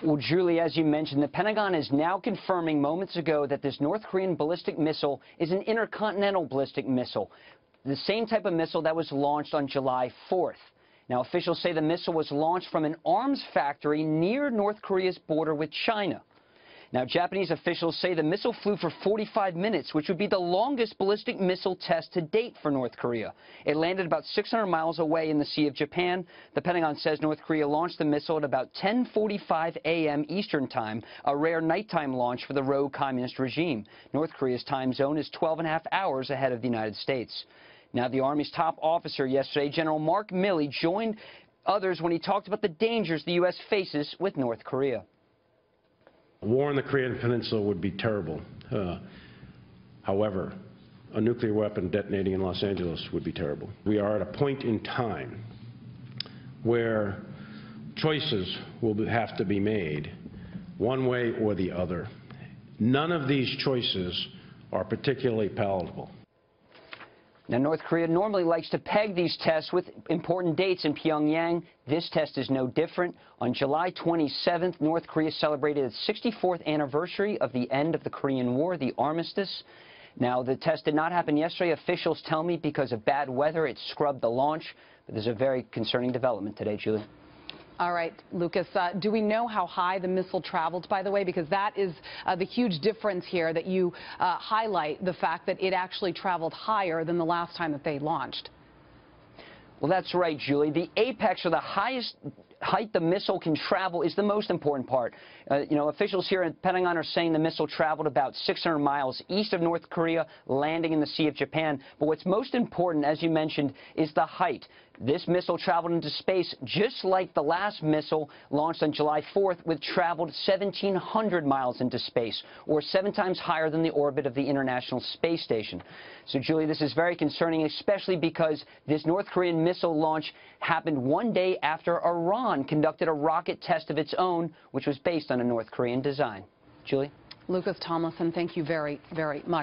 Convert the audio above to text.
Well, Julie, as you mentioned, the Pentagon is now confirming moments ago that this North Korean ballistic missile is an intercontinental ballistic missile, the same type of missile that was launched on July 4th. Now, officials say the missile was launched from an arms factory near North Korea's border with China. Now, Japanese officials say the missile flew for 45 minutes, which would be the longest ballistic missile test to date for North Korea. It landed about 600 miles away in the Sea of Japan. The Pentagon says North Korea launched the missile at about 10:45 a.m. Eastern Time, a rare nighttime launch for the rogue communist regime. North Korea's time zone is 12.5 hours ahead of the United States. Now, the Army's top officer yesterday, General Mark Milley, joined others when he talked about the dangers the U.S. faces with North Korea. A war on the Korean Peninsula would be terrible. However, a nuclear weapon detonating in Los Angeles would be terrible. We are at a point in time where choices will have to be made one way or the other. None of these choices are particularly palatable. Now, North Korea normally likes to peg these tests with important dates in Pyongyang. This test is no different. On July 27th, North Korea celebrated its 64th anniversary of the end of the Korean War, the armistice. Now, the test did not happen yesterday, officials tell me, because of bad weather. It scrubbed the launch. But there's a very concerning development today, Julie. All right, Lucas, do we know how high the missile traveled, by the way? Because that is the huge difference here, that you highlight the fact that it actually traveled higher than the last time that they launched. Well, that's right, Julie. The apex, or the highest height the missile can travel, is the most important part. Officials here at Pentagon are saying the missile traveled about 600 miles east of North Korea, landing in the Sea of Japan. But what's most important, as you mentioned, is the height. This missile traveled into space just like the last missile launched on July 4th, which traveled 1,700 miles into space, or 7 times higher than the orbit of the International Space Station. So, Julie, this is very concerning, especially because this North Korean missile launch happened one day after Iran conducted a rocket test of its own, which was based on a North Korean design. Julie? Lucas Tomlinson, thank you very, very much.